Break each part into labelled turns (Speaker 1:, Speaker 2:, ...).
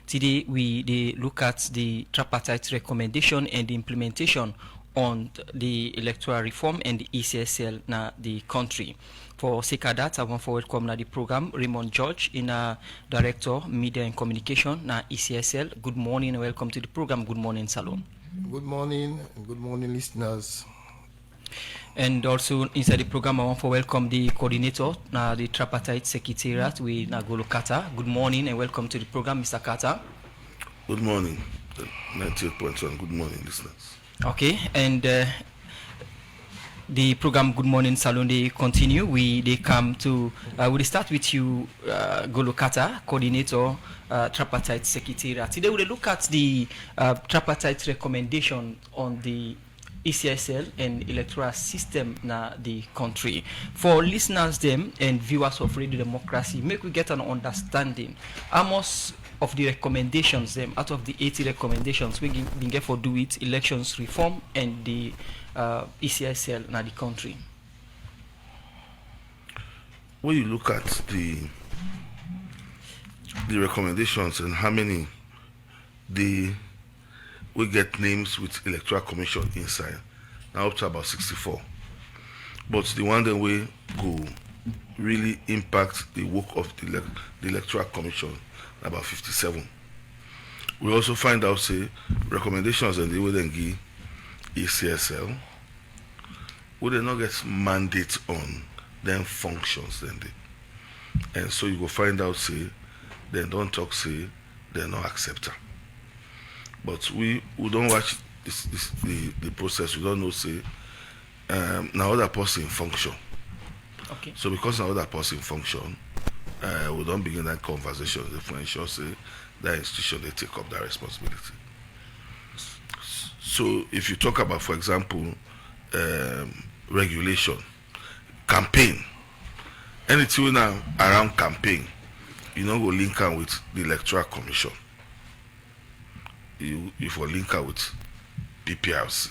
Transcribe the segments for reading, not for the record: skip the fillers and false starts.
Speaker 1: Today we look at the tripartite recommendation and the implementation on the electoral reform and the ECSL na the country. For sake of that, I want to welcome na the program Raymond George, in Director Media and Communication na ECSL. Good morning and welcome to the program. Good morning, Salon.
Speaker 2: Good morning, listeners.
Speaker 1: And also inside the program, I want to welcome the coordinator, the Tripartite Secretariat, with Nagolo Kata. Good morning and welcome to the program, Mr. Kata.
Speaker 3: Good morning, 98.1. Good morning, listeners.
Speaker 1: Okay, and the program Good Morning Salon, they continue. They come to, we'll start with you, Golo Kata, coordinator, Tripartite Secretariat. Today we'll look at the Tripartite recommendation on the ECSL and electoral system na the country. For listeners them and viewers of Radio Democracy, make we get an understanding. Almost of the recommendations them out of the 80 recommendations we been get for do with elections reform and the ECSL na the country.
Speaker 3: When you look at the recommendations and how many we get names with electoral commission inside, now up to about 64. But the one that we go really impact the work of the electoral commission, about 57. We also find out, say, recommendations and they will then give ECSL, would they not get mandate on them functions then they. And so you will find out, say, they don't talk, say, they're not accepted. But we don't watch the process. We don't know, say, now other person function.
Speaker 1: Okay.
Speaker 3: So because now other person function, we don't begin that conversation. They ensure, say, that institution, they take up that responsibility. So if you talk about, for example, regulation, campaign, anything now around campaign, you know, go link up with the electoral commission. You will link up with PPRC,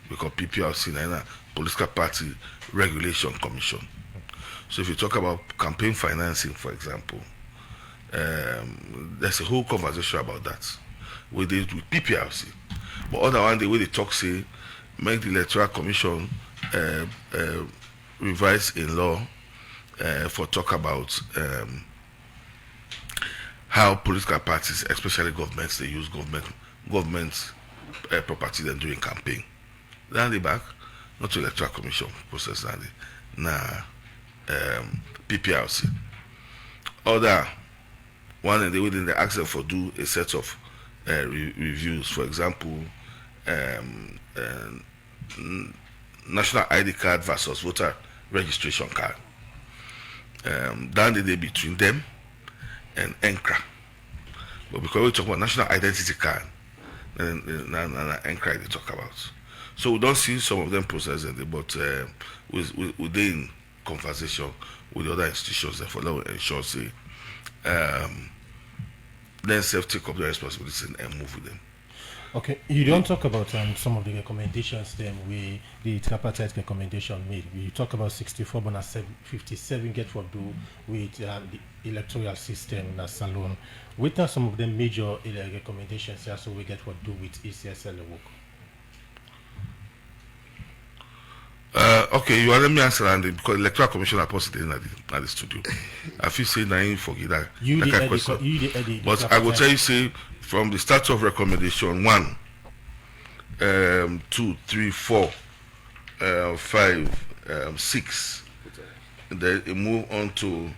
Speaker 3: because PPRC is a political party regulation commission. So if you talk about campaign financing, for example, there's a whole conversation about that. We did with PPRC, but other one, the way they talk, say, make the electoral commission revise in law for talk about how political parties, especially governments, they use government property then during campaign. Then they back, not to electoral commission process, PPRC. Other one and they within the ask them for do a set of reviews. For example, national ID card versus voter registration card. Down the day between them and ENCRA. But because we talk about national identity card, then ENCRA they talk about. So we don't see some of them processing it, but we're in conversation with the other institutions that follow ensure, say, then self take up the responsibility and move with them.
Speaker 4: Okay, you don't talk about some of the recommendations then the tripartite recommendation made. We talk about 64 but 57 get what do with the electoral system in Salon. What are some of the major recommendations here so we get what do with ECSL work?
Speaker 3: Okay, you want let me answer that because electoral commission are posted at the studio. I feel say now you forget that.
Speaker 4: You
Speaker 3: that
Speaker 4: the
Speaker 3: question. But I will tell you, say, from the start of recommendation 1, 2, 3, 4, 5, 6, then it move on to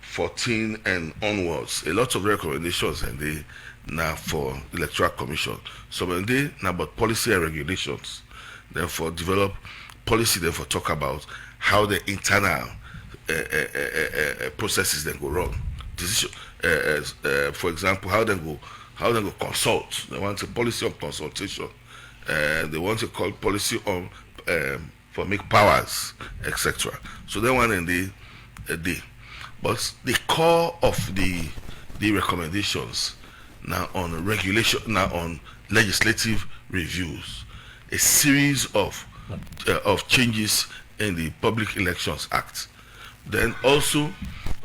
Speaker 3: 14 and onwards. A lot of recommendations and they now for the electoral commission. So when they now about policy and regulations, therefore develop policy, therefore talk about how the internal processes then go wrong. Decision, for example, how they go consult. They want a policy on consultation. They want to call policy on for make powers, etc. So they want in the but the core of the recommendations now on regulation, now on legislative reviews, a series of changes in the Public Elections Act. Then also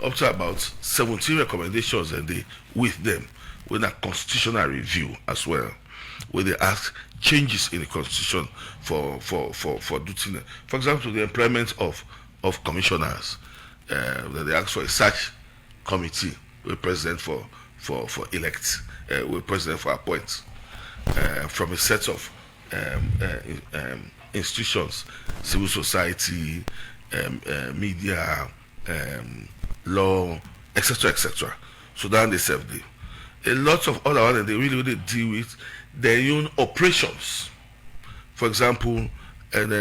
Speaker 3: up to about 17 recommendations a day with them, with a constitutional review as well, where they ask changes in the constitution for duty. For example, the employment of commissioners, that they ask for a search committee with president for elect, with president for appoint, from a set of institutions, civil society, media, law, etc., etc. So then they serve the. A lot of other ones they really deal with their own operations. For example, and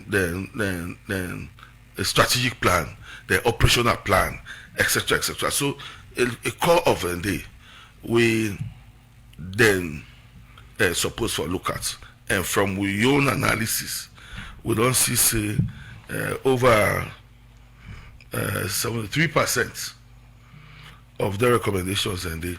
Speaker 3: then a strategic plan, the operational plan, etc., etc. So a core of a day we then suppose for look at, and from we own analysis, we don't see say over 73% of the recommendations and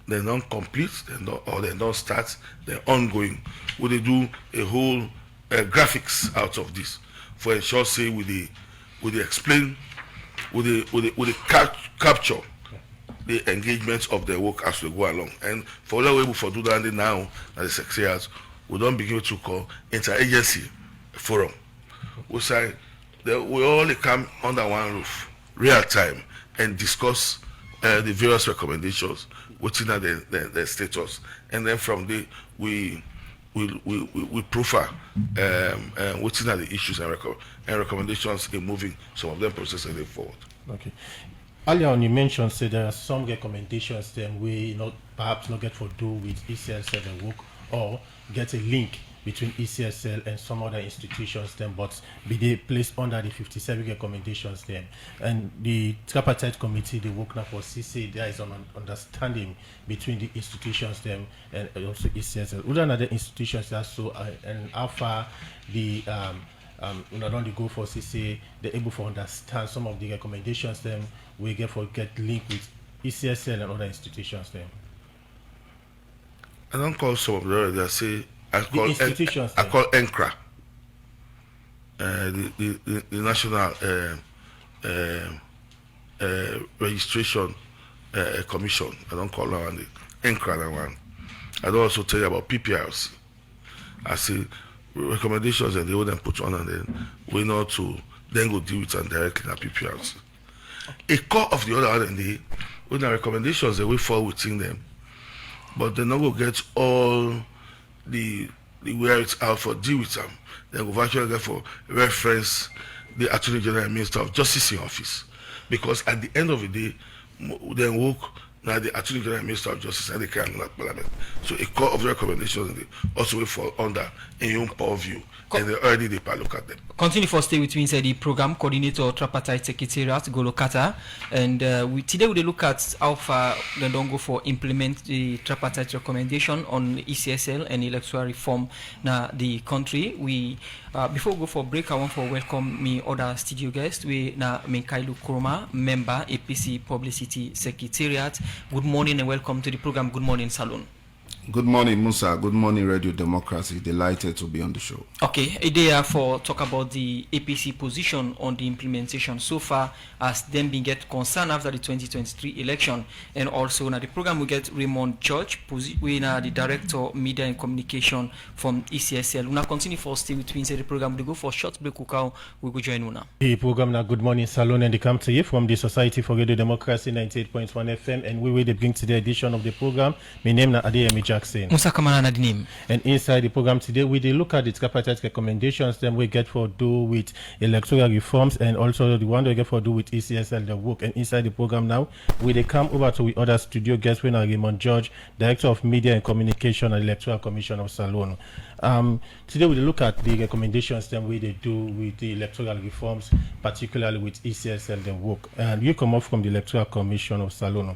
Speaker 3: they're not complete, they don't start, they're ongoing. We they do a whole graphics out of this for ensure say we they explain, we they capture the engagement of their work as we go along. And for that way for do that now at the secretariat, we don't begin to call interagency forum. We say that we all come under one roof, real time, and discuss the various recommendations within the status, and then from there we profile within the issues and recommendations in moving some of them processing them forward.
Speaker 4: Okay. Earlier on, you mentioned say there are some recommendations then we perhaps not get for do with ECSL and work, or get a link between ECSL and some other institutions then, but be they placed under the 57 recommendations then. And the Tripartite Committee, they work now for CC, there is an understanding between the institutions then and also ECSL. Other other institutions also, and how far the not only go for CC, they're able to understand some of the recommendations then we get linked with ECSL and other institutions then.
Speaker 3: I don't call some of them, they say I call ENCRA, the National Registration Commission. I don't call that one the ENCRA that one. I don't also tell you about PPRC. I say recommendations and they will then put on, and then we know to then go deal with them directly at PPRC. A core of the other end, when the recommendations they will fall within them, but they're not going to get all the where it's out for deal with them. They will actually get for reference the Attorney General and Minister of Justice in office, because at the end of the day, then work now the Attorney General and Minister of Justice and the Parliament. So a core of the recommendations also will fall under a young purview, and they already they look at them.
Speaker 1: Continue for stay with me inside the program coordinator Tripartite Secretariat Golokata, and today we look at how far they don't go for implement the Tripartite recommendation on ECSL and electoral reform na the country. We before we go for break, I want to welcome me other studio guests. We na Minkailu Kuroma, member APC Publicity Secretariat. Good morning and welcome to the program. Good morning, Salon.
Speaker 5: Good morning, Musa. Good morning, Radio Democracy. Delighted to be on the show.
Speaker 1: Okay, a day for talk about the APC position on the implementation so far as them being get concerned after the 2023 election, and also now the program we get Raymond George, we are the Director Media and Communication from ECSL. We now continue for stay with me inside the program. We go for short break. We go join you now. The
Speaker 4: program now. Good morning, Salon, and they come to you from the Society for Radio Democracy 98.1 FM, and we will bring to the edition of the program. My name is Adeyemi Jackson.
Speaker 1: Musa Kamana the name.
Speaker 4: And inside the program today, we look at the Tripartite recommendations then we get for do with electoral reforms, and also the one we get for do with ECSL the work. And inside the program now, we come over to the other studio guests. We are Raymond George, Director of Media and Communication at Electoral Commission of Salon. Today we look at the recommendations then we do with the electoral reforms, particularly with ECSL the work. And you come up from the Electoral Commission of Salon.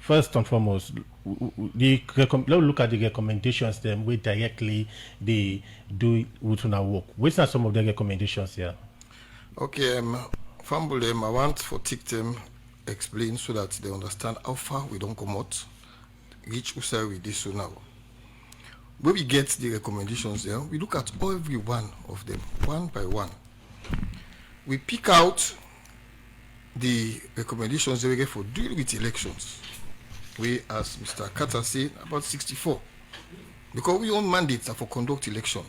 Speaker 4: First and foremost, let's look at the recommendations then we directly they do with our work. Which are some of the recommendations here?
Speaker 2: Okay, Fambulem, I want for TICTEM explain so that they understand how far we don't come out, reach where we this so now. When we get the recommendations there, we look at every one of them, one by one. We pick out the recommendations that we get for deal with elections. We, as Mr. Carter said, about 64. Because we own mandates are for conduct election.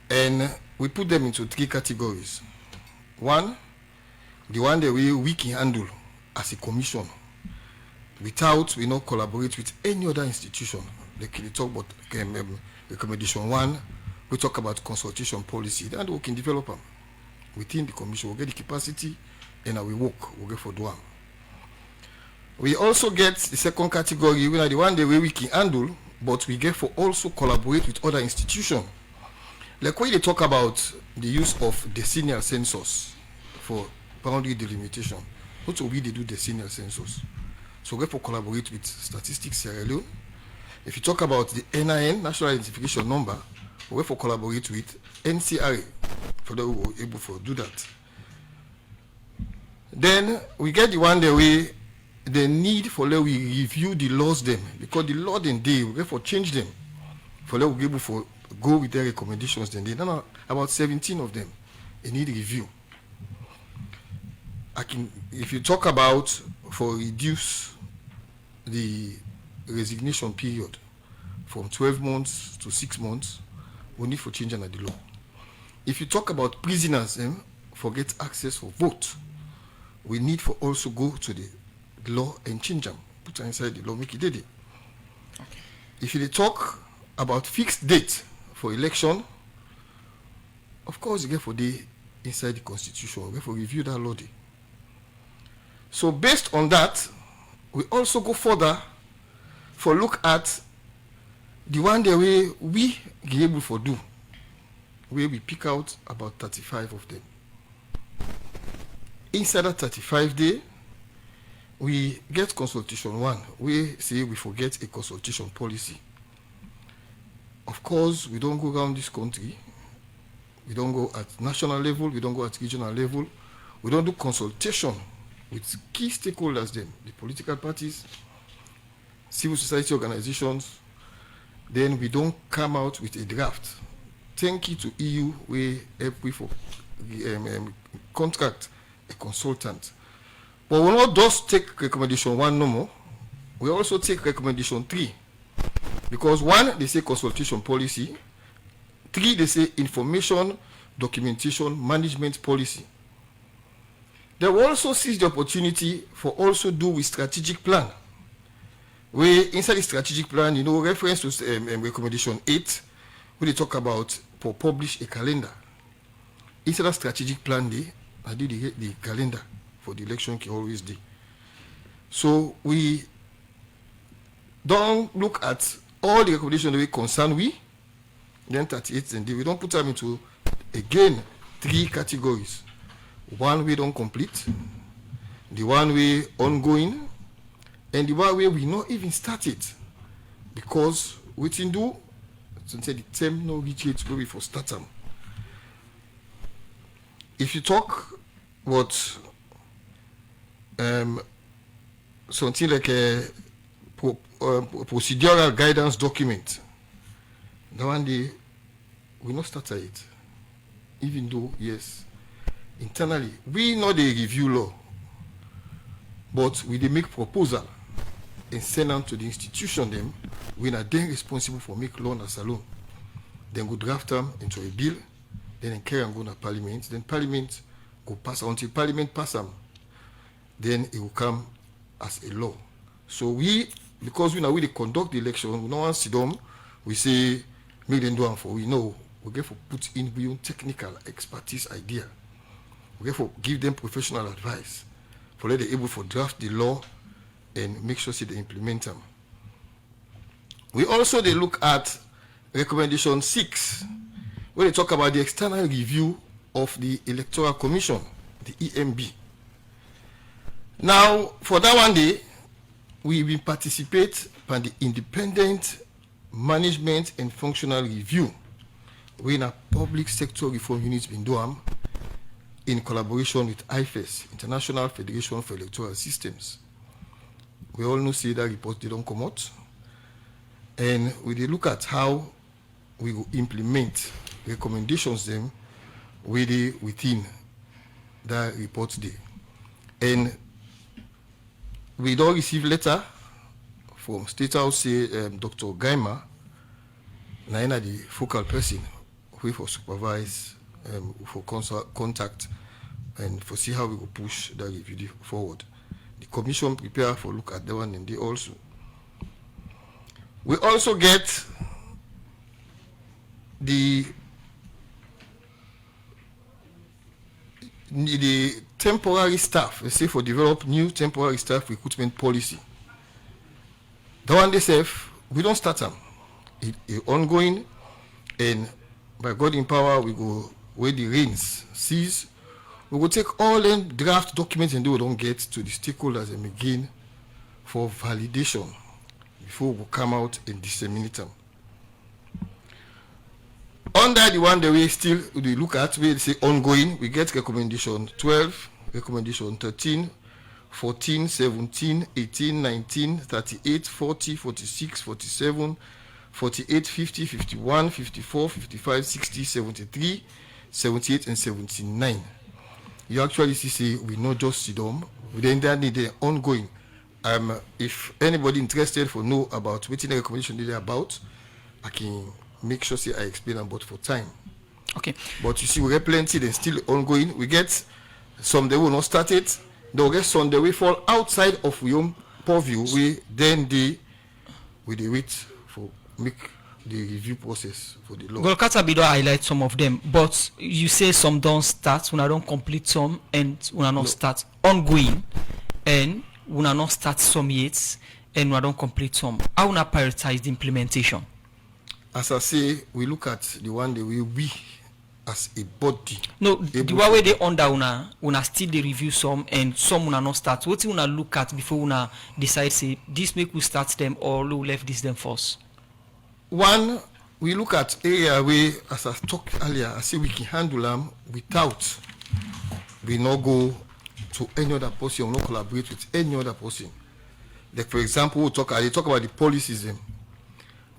Speaker 2: And we put them into 3 categories. One, the one that we can handle as a commission without we not collaborate with any other institution. Like we talk about recommendation 1, we talk about consultation policy, and we can develop them within the commission. We'll get the capacity and we work, we'll get for do them. We also get the second category, we are the one that we can handle, but we get for also collaborate with other institutions. Like when they talk about the use of decennial census for boundary delimitation, what will we do decennial census? So we for collaborate with Statistics Sierra Leone. If you talk about the NIN, National Identification Number, we for collaborate with NCRA for that we were able to do that. Then we get the one that we the need for let we review the laws them, because the law then they we get for change them for let we be able for go with their recommendations. Then they about 17 of them they need review. If you talk about for reduce the resignation period from 12 months to 6 months, we need for change under the law. If you talk about prisoners for get access for vote, we need for also go to the law and change them, put them inside the law, make it ready. Okay. If you talk about fixed date for election, of course you get for the inside the constitution, we get for review that law day. So based on that, we also go further for look at the one that we be able for do, where we pick out about 35 of them. Inside that 35 day, we get consultation 1. We say we forget a consultation policy. Of course, we don't go around this country. We don't go at national level. We don't go at regional level. We don't do consultation with key stakeholders, them, the political parties, civil society organizations. Then we don't come out with a draft. Thank you to EU, we help we for contract a consultant. But we not just take recommendation 1 no more. We also take recommendation 3. Because 1, they say consultation policy. 3, they say information, documentation, management policy. They will also seize the opportunity for also do with strategic plan. Where inside the strategic plan, reference to recommendation 8, where they talk about for publish a calendar. Inside that strategic plan, I did the calendar for the election can always do. So we don't look at all the recommendations that we concern then 38 and we don't put them into again 3 categories. 1 we don't complete, the 1 we ongoing, and the 1 where we not even started because we didn't do since the term no reach it where we for start them. If you talk what something like a procedural guidance document, that one day we not start it, even though yes, internally we know they review law, but we they make proposal and send them to the institution. Them we are then responsible for make law as alone. Then go draft them into a bill, then carry and go to Parliament. Then Parliament go pass until Parliament pass them. Then it will come as a law. So we, because we know we conduct the election, we don't want to sit down, we say, make them do it for we know. We get for put in we own technical expertise idea. We get for give them professional advice, for let them able for draft the law and make sure they implement them. We also they look at recommendation 6, where they talk about the external review of the Electoral Commission, the EMB. Now, for that one day, we will participate in the independent management and functional review when a public sector reform unit been done in collaboration with IFES, International Federation for Electoral Systems. We all know see that report they don't come out. And we will look at how we will implement recommendations them within that report day. And we don't receive letter from State House, say Dr. Gaima, Naina the focal person, who for supervise, for contact, and for see how we will push the review forward. The commission prepare for look at that one, and they also. We also get the temporary staff, let's say for develop new temporary staff recruitment policy. The one they say, we don't start them. It's ongoing, and by God in power, we go where the reins cease. We will take all them draft documents and we don't get to the stakeholders and again for validation before we come out and disseminate them. Under the one that we still look at, we say ongoing, we get recommendation 12, recommendation 13, 14, 17, 18, 19, 38, 40, 46, 47, 48, 50, 51, 54, 55, 60, 73, 78, and 79. You actually see we not just sit down, we then need the ongoing. If anybody interested for know about what the recommendation they about, I can make sure say I explain about for time.
Speaker 1: Okay.
Speaker 2: But you see, we get plenty, they're still ongoing. We get some they will not start it. They'll get some they will fall outside of your own purview. We then we wait for make the review process for the law.
Speaker 1: Golkata Bido highlight some of them, but you say some don't start, when I don't complete some, and when I not start ongoing, and when I not start some yet, and when I don't complete some. How will I prioritize the implementation?
Speaker 2: As I say, we look at the one that we as a body.
Speaker 1: No, the one where they under una still they review some and some una not start. What you wanna look at before una decide say this make we start them or we left this them first?
Speaker 2: One, we look at area where, as I talked earlier, I say we can handle them without we not go to any other person or not collaborate with any other person. Like for example, I talk about the policies.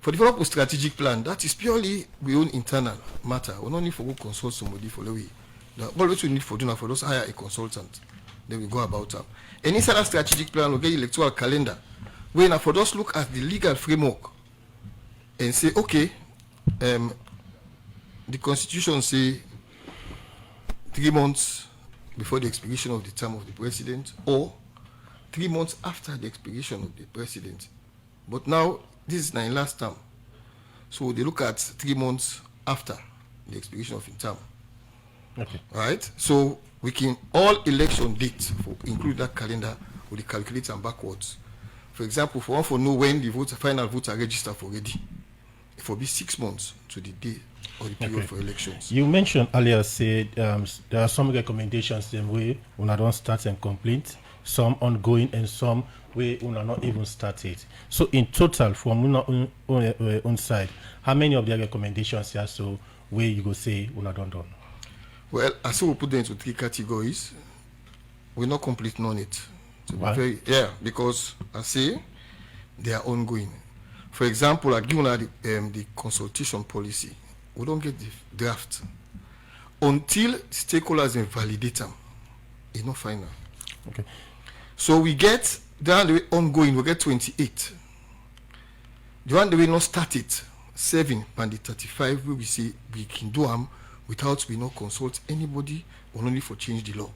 Speaker 2: For develop a strategic plan, that is purely we own internal matter. We don't need to go consult somebody for the way. All what we need for doing for those hire a consultant. Then we go about them. And inside that strategic plan, we get electoral calendar. When for those look at the legal framework and say, okay, the constitution say 3 months before the expiration of the term of the president or 3 months after the expiration of the president. But now this is my last term. So they look at 3 months after the expiration of the term.
Speaker 4: Okay.
Speaker 2: Right? So we can all election dates for include that calendar with the calculator and backwards. For example, for one for know when the final votes are registered for ready. It will be 6 months to the day or the period for elections.
Speaker 4: You mentioned earlier said there are some recommendations them way when I don't start and complete, some ongoing and some we will not even start it. So in total, from on side, how many of the recommendations here so where you go say we not done?
Speaker 2: Well, I say we put them into 3 categories. We're not complete on it. To be very, because I say they are ongoing. For example, I give the consultation policy. We don't get the draft until stakeholders validate them. It's not final.
Speaker 4: Okay.
Speaker 2: So we get down the way ongoing, we get 28. The one that we not started, 7 and the 35 where we say we can do them without we not consult anybody or only for change the law.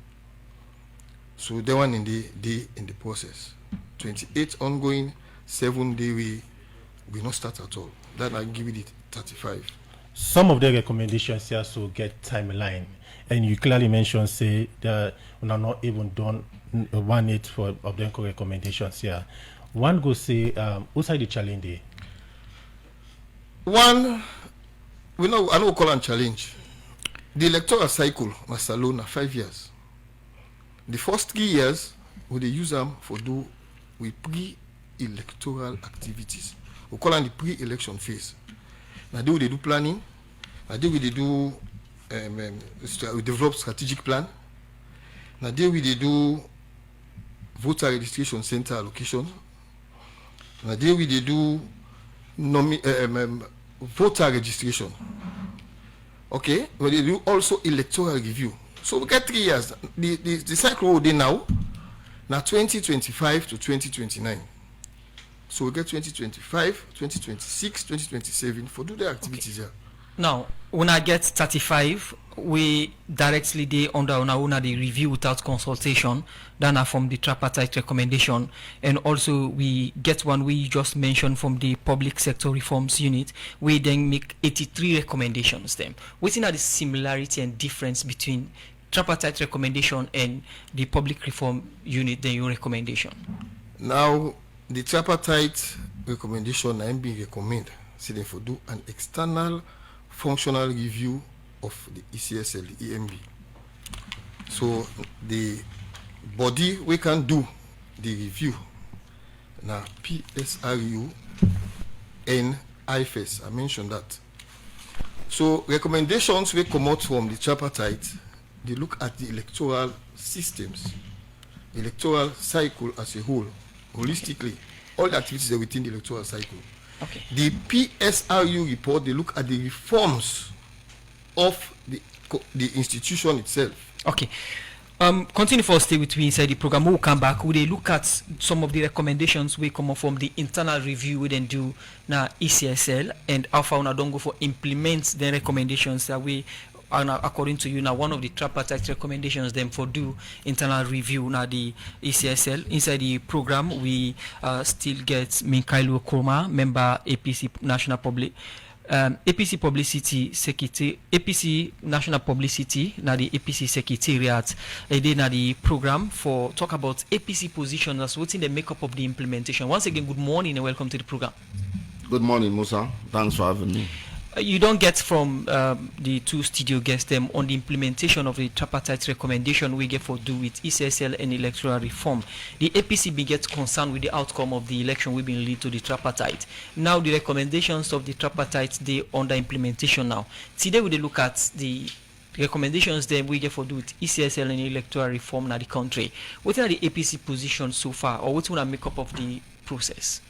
Speaker 2: So that one in the process. 28 ongoing, 7 day we not start at all. That I give it 35.
Speaker 4: Some of the recommendations here so get timeline, and you clearly mentioned say that we are not even done 1/8 for of the recommendations here. One go say what's the challenge there?
Speaker 2: One, I know call and challenge. The electoral cycle must alone 5 years. The first 3 years we use them for do with pre-electoral activities. We call them the pre-election phase. Now they do planning. Now they do we develop strategic plan. Now they do voter registration center allocation. Now they do voter registration. Okay, but they do also electoral review. So we get 3 years. The cycle we now Now 2025 to 2029. So we get 2025, 2026, 2027 for do the activities here.
Speaker 1: Now, when I get 35, we directly they under the review without consultation, then are from the tripartite recommendation, and also we get one we just mentioned from the public sector reforms unit. We then make 83 recommendations. Them, what's are the similarity and difference between tripartite recommendation and the public reform unit? Then your recommendation.
Speaker 2: Now, the tripartite recommendation I'm being recommend sitting for do an external functional review of the ECSL, the EMB. So the body we can do the review now PSRU and IFS. I mentioned that. So recommendations will come out from the tripartite. They look at the electoral systems, electoral cycle as a whole, holistically, all the activities are within the electoral cycle.
Speaker 1: Okay.
Speaker 2: The PSRU report, they look at the reforms of the institution itself.
Speaker 1: Okay. Continue for stay with me inside the program. We'll come back. Will they look at some of the recommendations we come up from the internal review we then do now ECSL, and how far we don't go for implement the recommendations that we are now, according to you now, one of the tripartite recommendations them for do internal review now the ECSL. Inside the program we still get Minkailo Kroma, member APC National Public APC Publicity Secretary, APC National Publicity, now the APC Secretariat, then now the program for talk about APC position as what's in the makeup of the implementation. Once again, good morning and welcome to the program.
Speaker 5: Good morning, Musa. Thanks for having me.
Speaker 1: You don't get from the two studio guests them on the implementation of the tripartite recommendation we get for do with ECSL and electoral reform. The APC be gets concerned with the outcome of the election we've been lead to the tripartite. Now the recommendations of the tripartite they under implementation now. Today we look at the recommendations then we get for do with ECSL and electoral reform in the country. What are the APC positions so far, or what's going to make up of the process?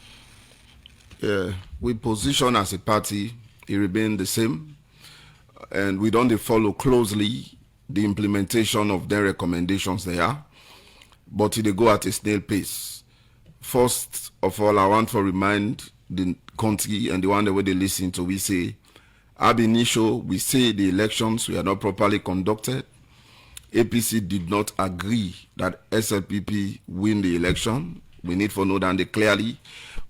Speaker 5: Yeah, we position as a party. It remain the same, and we don't follow closely the implementation of their recommendations there, but they go at a snail pace. First of all, I want to remind the country and the one that they listen to, we say, ab initio, we say the elections were not properly conducted. APC did not agree that SLPP win the election. We need to know that clearly.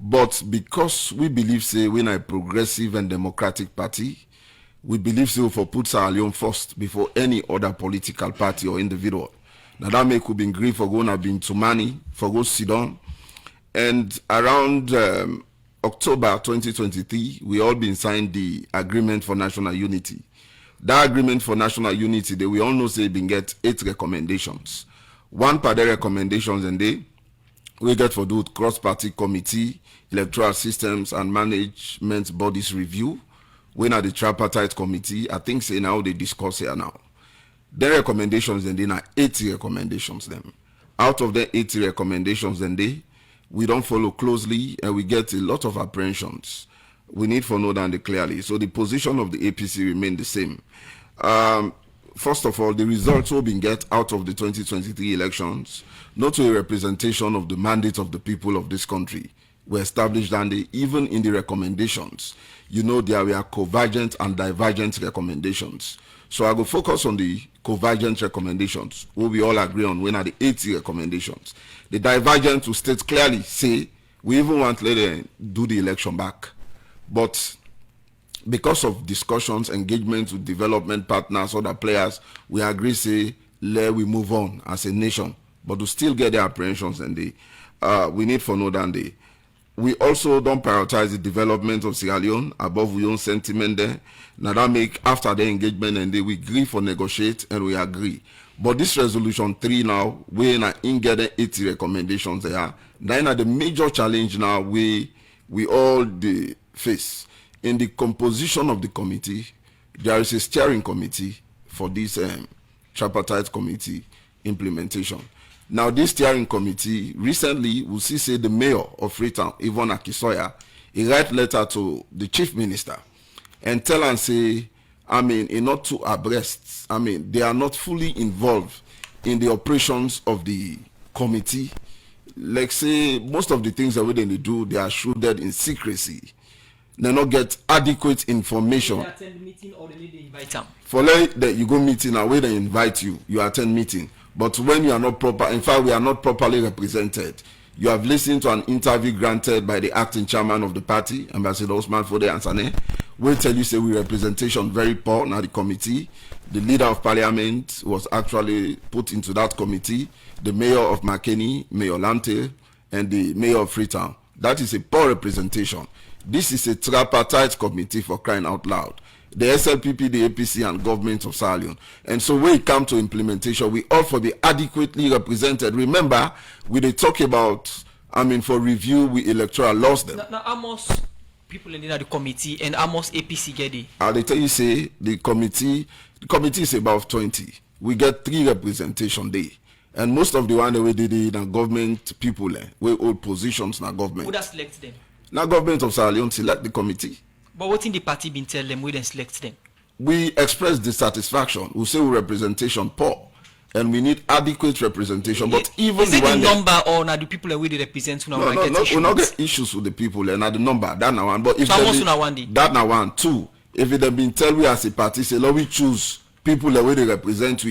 Speaker 5: But because we believe, say, we're a progressive and democratic party, we believe, say, for put Sierra Leone first before any other political party or individual. Now that make we been agree for going to be to money, for go sit down. And around October 2023, we all been signed the agreement for national unity. That agreement for national unity, we all know, say, been get 8 recommendations. One per the recommendations, and we get for do cross-party committee, electoral systems and management bodies review. When at the tripartite committee, I think say now they discuss here now. Their recommendations then are 80 recommendations them. Out of the 80 recommendations then we don't follow closely and we get a lot of apprehensions. We need to know that clearly. So the position of the APC remain the same. First of all, the results will be get out of the 2023 elections, not a representation of the mandate of the people of this country, were established, and even in the recommendations, you know, there were convergent and divergent recommendations. So I will focus on the convergent recommendations, where we all agree on when are the 80 recommendations. The divergent will state clearly, say, we even want to let them do the election back. But because of discussions, engagement with development partners, other players, we agree, say, let we move on as a nation. But to still get the apprehensions, and we need to know that we also don't prioritize the development of Sierra Leone above our own sentiment there. Now that make after the engagement and we agree for negotiate and we agree. But this resolution 3 now, we in getting 80 recommendations there. Then the major challenge now we all face. In the composition of the committee, there is a steering committee for this tripartite committee implementation. Now, this steering committee, recently, we see say the mayor of Freetown, Yvonne Akisoya, he write letter to the chief minister and tell and say, not too abreast. They are not fully involved in the operations of the committee, like say most of the things that they do, they are shrouded in secrecy. They not get adequate information.
Speaker 1: They attend meeting or they invite them.
Speaker 5: For like that you go meeting and where they invite you, you attend meeting. But when you are not proper, in fact, we are not properly represented. You have listened to an interview granted by the acting chairman of the party, Ambassador Osman Fode Ansane. We'll tell you, say, we representation very poor now the committee. The leader of parliament was actually put into that committee. The mayor of Makeni, Mayor Lante, and the mayor of Freetown. That is a poor representation. This is a tripartite committee, for crying out loud. The SLPP, the APC, and government of Sierra Leone. And so when it comes to implementation, we ought to be adequately represented. Remember, we they talk about, for review, we electoral laws them.
Speaker 1: Now, almost people in the committee and almost APC get it.
Speaker 5: They tell you, say, the committee is about 20. We get 3 representation there. And most of the one that we did it, government people, we hold positions in government.
Speaker 1: Who that select them?
Speaker 5: Now government of Sierra Leone select the committee.
Speaker 1: But what in the party been tell them we then select them?
Speaker 5: We express dissatisfaction. We say we representation poor, and we need adequate representation. But even
Speaker 1: is it the number or now the people that we represent who
Speaker 5: we not get issues with the people and the number that now one. But if that now one 2, if it have been tell we as a party say let we choose people that we represent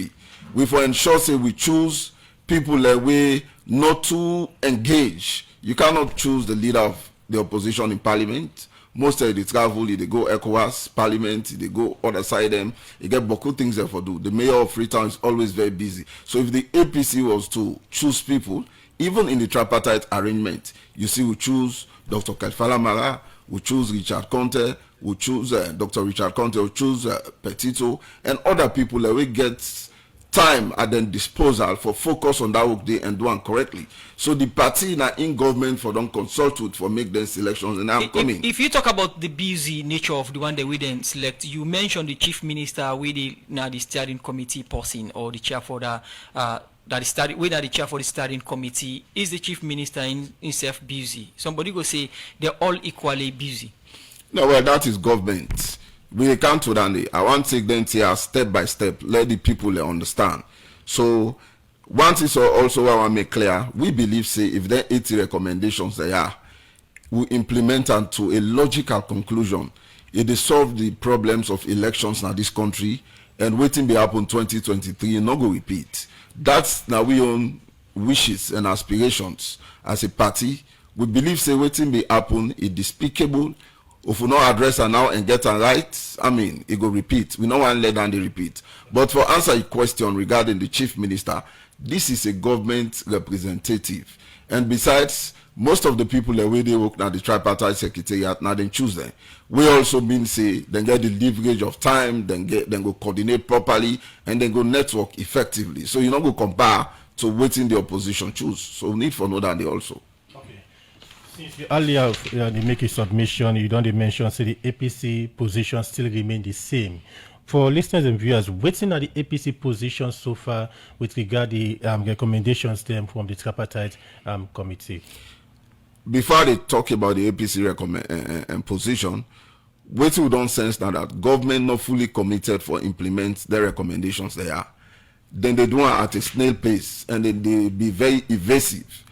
Speaker 5: we for ensure say we choose people that we not to engage. You cannot choose the leader of the opposition in parliament. Most of the travel, they go ECOWAS, Parliament, they go other side them. They get beaucoup things there for do. The mayor of Freetown is always very busy. So if the APC was to choose people, even in the tripartite arrangement, you see we choose Dr. Kalfala Mara, we choose Richard Conte, we choose Dr. Richard Conte, we choose Petito, and other people that we get time at their disposal for focus on that work day and do it correctly. So the party now in government for them consult with for make them selections and now coming.
Speaker 1: If you talk about the busy nature of the one that we then select, you mentioned the chief minister with the steering committee person or the chair for the the chair for the steering committee. Is the chief minister in himself busy? Somebody go say they're all equally busy.
Speaker 5: No, well, that is government. We can't do that. I want to take them here step by step. Let the people understand. So, one thing also I want to make clear. We believe, say, if there are 80 recommendations they are, we implement them to a logical conclusion. It solve the problems of elections in this country and waiting be happen 2023 not go repeat. That's now we own wishes and aspirations as a party. We believe, say, waiting be happen is despicable. If we not address her now and get her right, it go repeat. We don't want to let down the repeat. But for answer your question regarding the chief minister, this is a government representative. And besides, most of the people that they work now the tripartite secretariat, now they choose them. We also mean say then get the leverage of time, then go coordinate properly, and then go network effectively. So you not go compare to waiting the opposition choose. So need for know that they also.
Speaker 4: Since you earlier they make a submission, you don't mention say the APC position still remain the same. For listeners and viewers, waiting at the APC position so far with regard the recommendations them from the tripartite committee.
Speaker 5: Before they talk about the APC position, waiting we don't sense now that government not fully committed for implement their recommendations they are. Then they do it at a snail pace and then they be very evasive.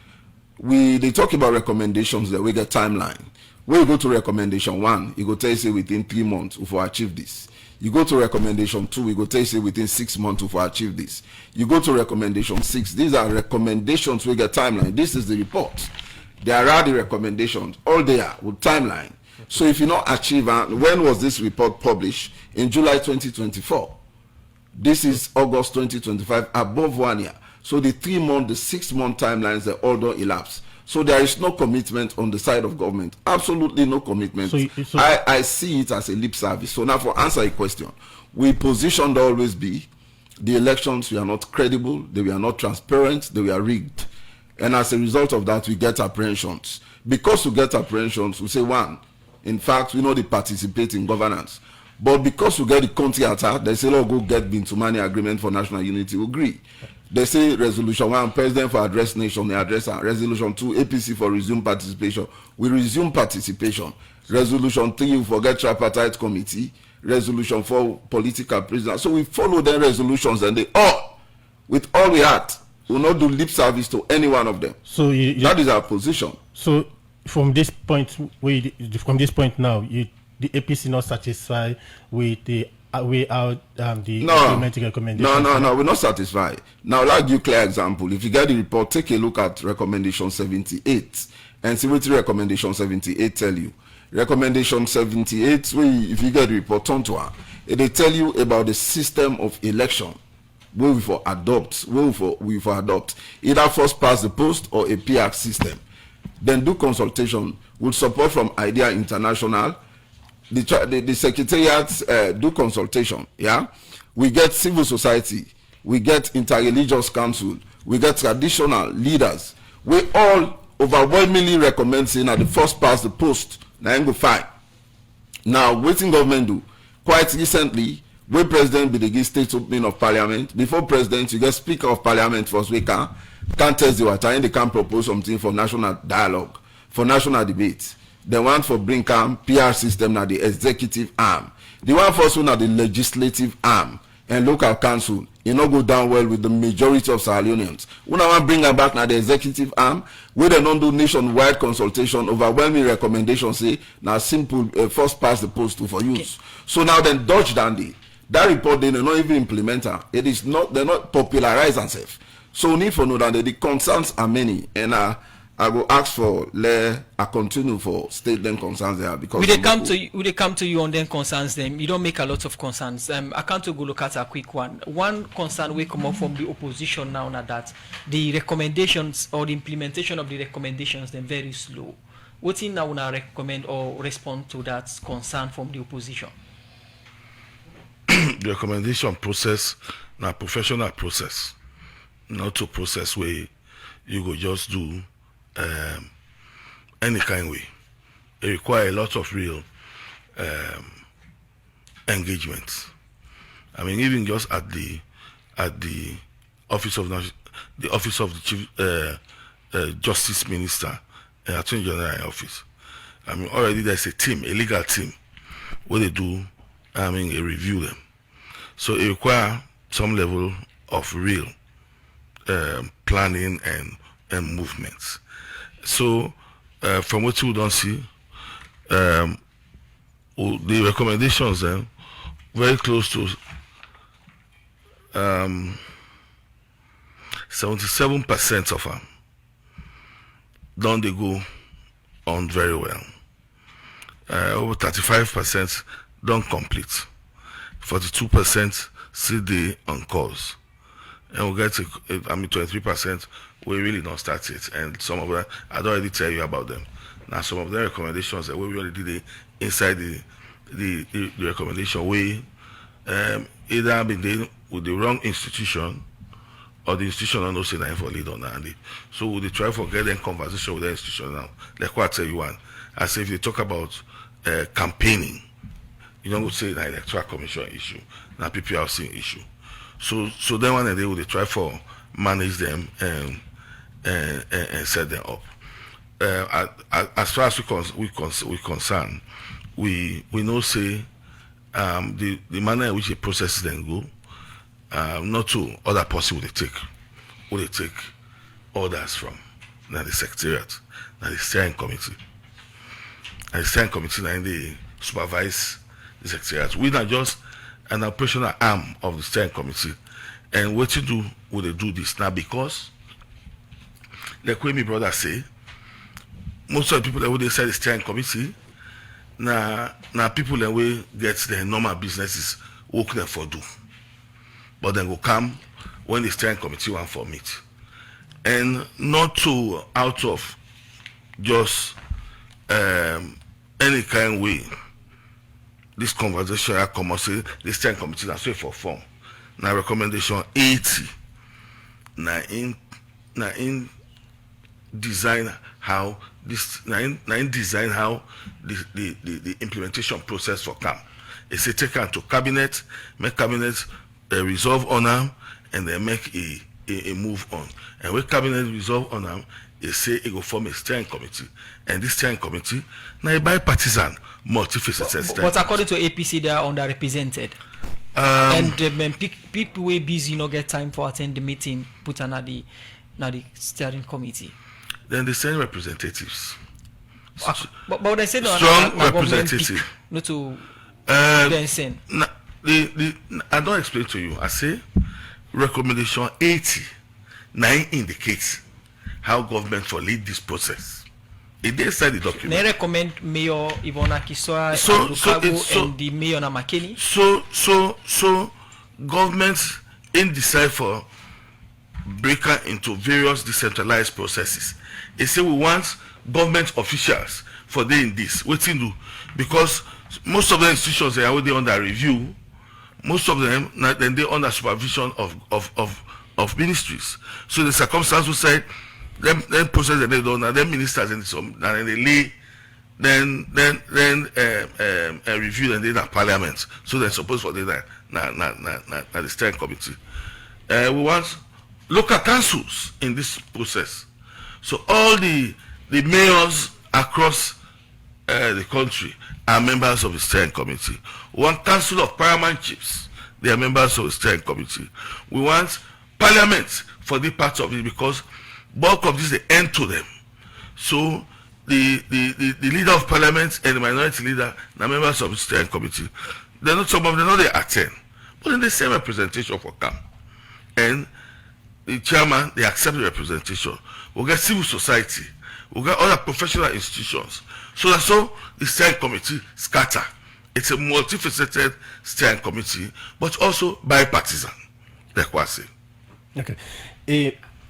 Speaker 5: They talk about recommendations that we get timeline. When you go to recommendation 1, you go tell you say within 3 months if we achieve this. You go to recommendation 2, we go tell you say within 6 months if we achieve this. You go to recommendation 6. These are recommendations we get timeline. This is the report. There are the recommendations all there with timeline. So if you not achieve, when was this report published? In July 2024. This is August 2025, above 1 year. So the 3 month, the 6 month timelines, they all don't elapse. So there is no commitment on the side of government. Absolutely no commitment. I see it as a lip service. So now for answer your question, we positioned always be the elections were not credible, they were not transparent, they were rigged. And as a result of that, we get apprehensions. Because we get apprehensions, we say one, in fact, we know they participate in governance. But because we get the country attack, they say, go get Bintumani agreement for national unity, we agree. They say resolution 1, president for address nation, they address resolution 2, APC for resume participation. We resume participation. Resolution 3, we forget tripartite committee. Resolution 4, political prisoners. So we follow their resolutions and they all, with all we had, We will not do lip service to any one of them.
Speaker 4: So
Speaker 5: that is our position.
Speaker 4: So from this point, now, the APC not satisfied with the way out the implementing recommendations?
Speaker 5: No, we're not satisfied. Now, like you clear example, if you get the report, take a look at recommendation 78 and see what the recommendation 78 tell you. Recommendation 78, if you get the report, turn to her. They tell you about the system of election. We for adopt either first past the post or a PR system. Then do consultation with support from Idea International. The secretariat do consultation. Yeah, we get civil society, we get interreligious council, we get traditional leaders. We all overwhelmingly recommend saying at the first past the post. Now go fine. Now waiting government do quite recently. When President Bidegi state opening of Parliament, before President, you get Speaker of Parliament first week, can't test the water, and they can propose something for national dialogue, for national debate. The one for bring PR system now the executive arm. The one for also now the legislative arm and local council. You know go down well with the majority of Sierra Leoneans. When I want bring her back now the executive arm, where they don't do nationwide consultation, overwhelming recommendations say now simple first past the post for use. Okay. So now then dodge dandy. That report they not even implement her. It is not, they're not popularize themselves. So we need to know that the concerns are many, and I will ask for I continue for state them concerns there because
Speaker 1: will they come to you on them concerns them? You don't make a lot of concerns. I can't go look at a quick one. One concern will come up from the opposition now that the recommendations or the implementation of the recommendations then very slow. What in now recommend or respond to that concern from the opposition?
Speaker 3: The recommendation process now professional process, not a process where you go just do any kind of way. It requires a lot of real engagement. I mean, even just at the office of the Chief Justice Minister and Attorney General office. I mean, already there's a team, a legal team, where they do, a review them. So it requires some level of real planning and movements. So from what you don't see, the recommendations then very close to 77% of them don't they go on very well. Over 35% don't complete. 42% still they on course. And we'll get to 23% we really don't start it. And some of them I'd already tell you about them. Now some of the recommendations that we already did inside the recommendation we either have been done with the wrong institution or the institution don't know say that for lead on that. So we try to get them conversation with the institution now. Like what I tell you one. I say if you talk about campaigning, you don't go say that electoral commission issue, now PPRC issue. So then one day they try for manage them and set them up. As far as we concern, we know say the manner in which the processes then go, not to other person will they take orders from now the secretariat, now the steering committee. And the steering committee now they supervise the secretariat. We are just an operational arm of the steering committee. And what you do will they do this now because like what my brother say, most of the people that would inside the steering committee now people that will get their normal businesses work there for do. But then will come when the steering committee want for meet. And not to out of just any kind of way this conversation I come and say the steering committee that's way for form. Now recommendation 80 now in design how this design how the implementation process for come. It's a take to cabinet, make cabinet resolve on them, and then make a move on. And when cabinet resolve on them, they say it will form a steering committee, and this steering committee now a bipartisan, multifaceted.
Speaker 1: But according to APC, they are underrepresented. And people were busy, no get time for attend the meeting, put on the steering committee.
Speaker 3: Then the same representatives.
Speaker 1: But they say no,
Speaker 3: strong representative.
Speaker 1: Not to send.
Speaker 3: I don't explain to you. I say recommendation 80 9 indicates how government for lead this process. It did say the document.
Speaker 1: They recommend Mayor Ivona Kiswa and the Mayor Namakeni.
Speaker 3: So governments in decide for breaker into various decentralized processes. They say we want government officials for doing this. What to do? Because most of the institutions are already under review. Most of them then they under supervision of ministries. So the circumstance will say them process and they don't, and then ministers and then they lay then review and then parliament. So they're supposed for the steering committee. We want local councils in this process. So all the mayors across the country are members of the steering committee. We want council of paramount chiefs, they are members of the steering committee. We want parliament for the part of it because bulk of this they end to them. So the leader of parliament and the minority leader are members of the steering committee. They're not some of them, not they attend, but in the same representation for CAM. And the chairman, they accept the representation. We'll get civil society, we'll get other professional institutions. So that's how the steering committee scatter. It's a multifaceted steering committee, but also bipartisan, like what I say.
Speaker 4: Okay.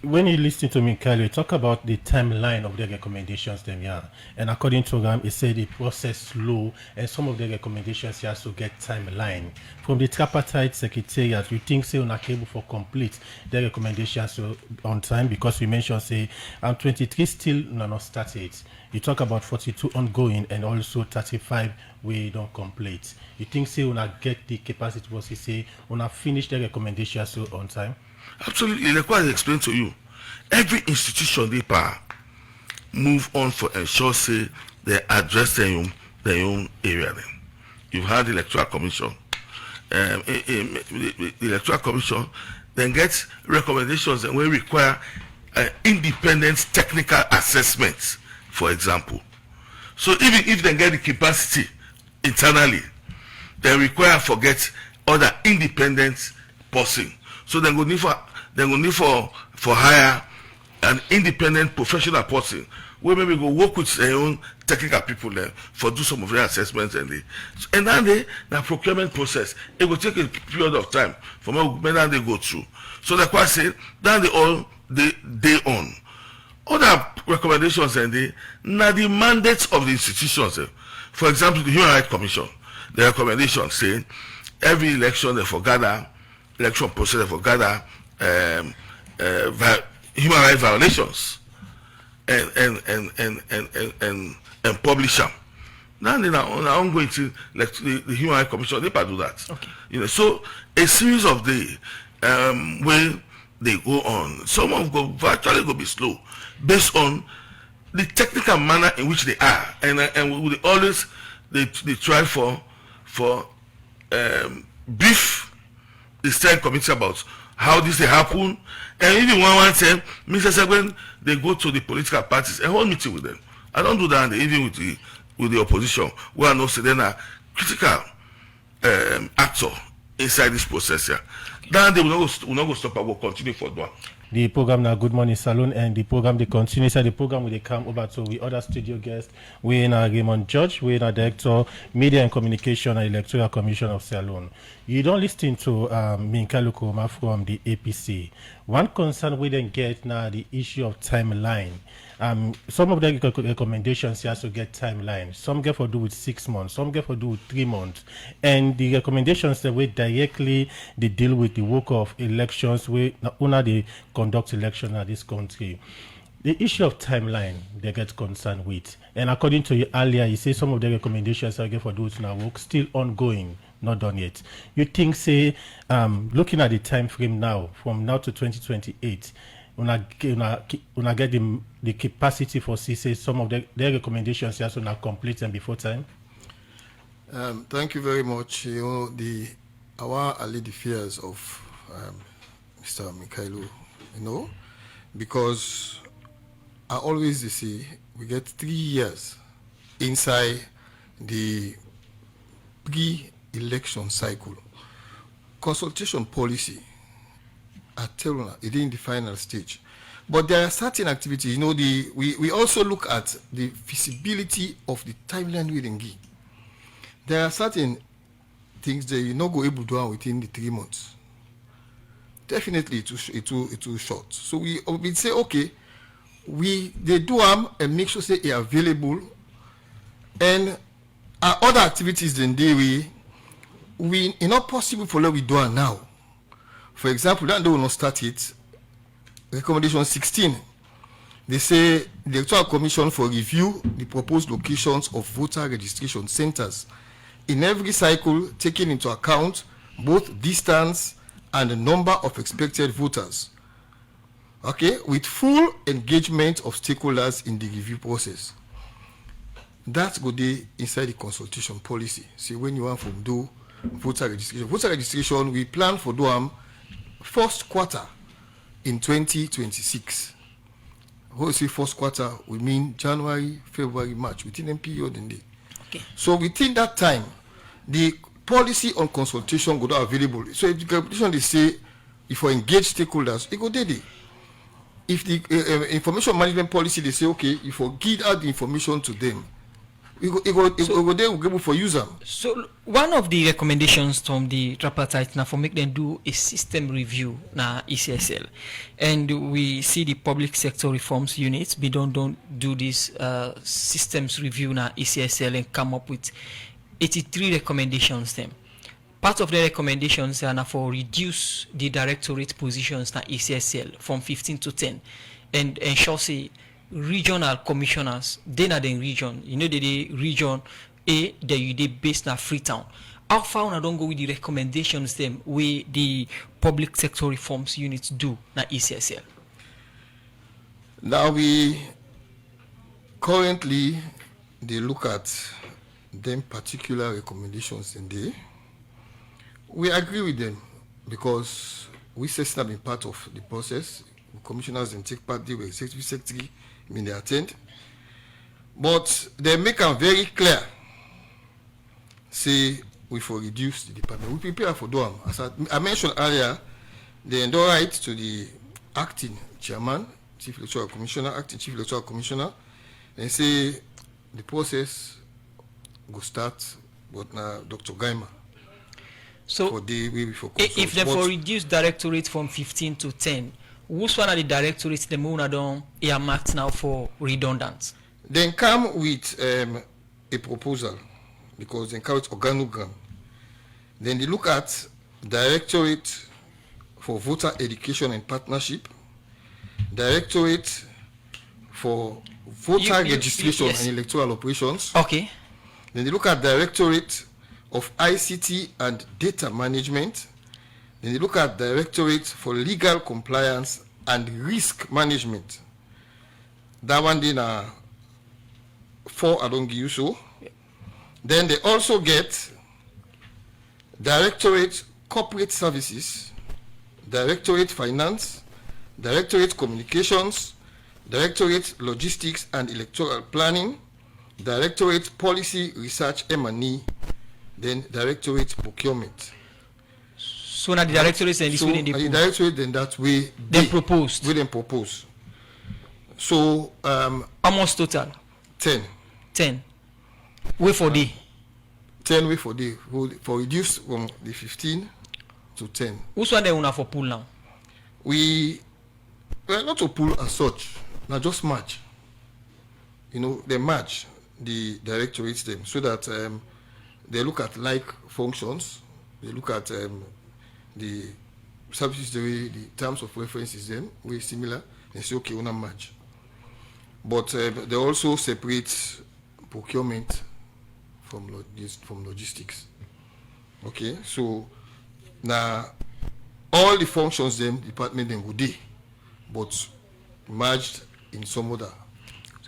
Speaker 4: When you listen to me, Kyle, you talk about the timeline of the recommendations them, yeah. And according to them, it said the process slow, and some of the recommendations you also get timeline. From the tripartite secretariat, you think say on a cable for complete the recommendations on time because we mentioned say 23 still not started. You talk about 42 ongoing and also 35 we don't complete. You think say on get the capacity was say on finish the recommendations on time?
Speaker 3: Absolutely, like what I explained to you. Every institution they power move on for ensure say they address their own area. Then you've had the electoral commission. The electoral commission then gets recommendations and will require independent technical assessments, for example. So even if they get the capacity internally, they require forget other independent person. So they go need for hire an independent professional person where maybe go work with their own technical people there for do some of their assessments and then the procurement process it will take a period of time for when they go through. So that's why I say then they on other recommendations and now the mandates of the institutions. For example, the Human Rights Commission, the recommendation saying every election they for gather election process for gather human rights violations and publish them. Now they are ongoing to like the Human Rights Commission. They do that.
Speaker 1: Okay.
Speaker 3: You know, so a series of the way they go on. Some of them virtually go be slow based on the technical manner in which they are, and we always they try for brief the steering committee about how this they happen, and even one time, Mr. Segwen, they go to the political parties and hold meeting with them. I don't do that even with the opposition, who are not then a critical actor inside this process here. Then they will not go stop. I will continue for that.
Speaker 4: The program now Good Morning Salon and the program they continue. So the program will they come over to we other studio guests. We in our Raymond Judge, we in our Director Media and Communication and Electoral Commission of Salon. You don't listen to Minka Lukoma from the APC. One concern we then get now the issue of timeline. Some of the recommendations you also get timeline. Some get for do with 6 months, some get for do with 3 months. And the recommendations that we directly they deal with the work of elections, we not they conduct election in this country. The issue of timeline they get concerned with. And according to you earlier, you say some of the recommendations I get for those now work still ongoing, not done yet. You think say looking at the time frame now, from now to 2028, una get the capacity for say some of their recommendations also now complete and before time?
Speaker 2: Thank you very much. You know, the want to allay the fears of Mr. Mikhailo, because I always say we get 3 years inside the pre-election cycle. Consultation policy, I tell you, it is in the final stage. But there are certain activities, we also look at the feasibility of the timeline within GI. There are certain things that you're not going to be able to do within the 3 months. Definitely it will short. So we say, okay, they do them and make sure they are available. And our other activities then we it's not possible for what we do it now. For example, that they will not start it. Recommendation 16. They say the Electoral Commission for review the proposed locations of voter registration centers in every cycle, taking into account both distance and the number of expected voters. Okay, with full engagement of stakeholders in the review process. That's good inside the consultation policy. See, when you want to do voter registration, we plan for doing first quarter in 2026. When we say first quarter, we mean January, February, March, within them period in there.
Speaker 1: Okay.
Speaker 2: So within that time, the policy on consultation go available. So if the consultation they say, if we engage stakeholders, it go there. If the information management policy they say, okay, if we give out the information to them, it go there, we'll be able for use them.
Speaker 1: So one of the recommendations from the tripartite now for make them do a system review na ECSL, and we see the public sector reforms units be don't do this systems review na ECSL and come up with 83 recommendations. Them part of the recommendations are now for reduce the directorate positions na ECSL from 15 to 10 and ensure say regional commissioners, then are the region, the region A, they based na Freetown. How far I don't go with the recommendations them where the public sector reforms units do na ECSL?
Speaker 2: Now we currently they look at them particular recommendations in there. We agree with them because we say have been part of the process. Commissioners and take part, they were executive secretary, they attend. But they make them very clear. Say we for reduce the department. We prepare for them. As I mentioned earlier, they endorse right to the acting chairman, chief electoral commissioner, acting chief electoral commissioner, and say the process will start, but now Dr. Gaima.
Speaker 1: So
Speaker 2: for the way for
Speaker 1: if they for reduce directorate from 15 to 10, which one are the directorates the moon don't earmarked now for redundant?
Speaker 2: Then come with a proposal because they come with organogram. Then they look at directorate for voter education and partnership, directorate for voter registration
Speaker 1: yes.
Speaker 2: and electoral operations.
Speaker 1: Okay.
Speaker 2: Then they look at directorate of ICT and data management. Then they look at directorate for legal compliance and risk management. That one then 4 I don't give you so. Then they also get directorate corporate services, directorate finance, directorate communications, directorate logistics and electoral planning, directorate policy research M&E, then directorate procurement.
Speaker 1: So now the directorates and this
Speaker 2: so
Speaker 1: within the
Speaker 2: directorate then that way
Speaker 1: they proposed.
Speaker 2: We then propose. So
Speaker 1: almost total
Speaker 2: 10.
Speaker 1: 10. Wait for the
Speaker 2: 10 way for the for reduce from the 15 to 10.
Speaker 1: Which one they want for pull now?
Speaker 2: We are not to pull as such, now just match. They match the directorates them so that they look at like functions, they look at the services the terms of reference is them way similar and say okay, una match. But they also separate procurement from logistics. Okay, so now all the functions them department them would do, but merged in some other.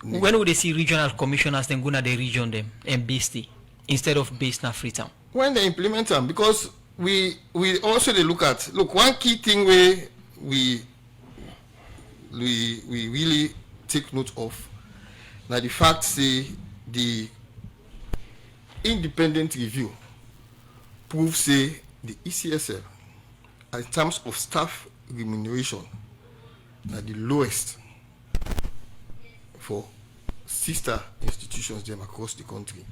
Speaker 1: When would they see regional commissioners then go to the region them and based it, instead of based na Freetown?
Speaker 2: When they implement them, because we also they look one key thing where we really take note of now the fact say the independent review proves say the ECSL in terms of staff remuneration are the lowest for sister institutions them across the country.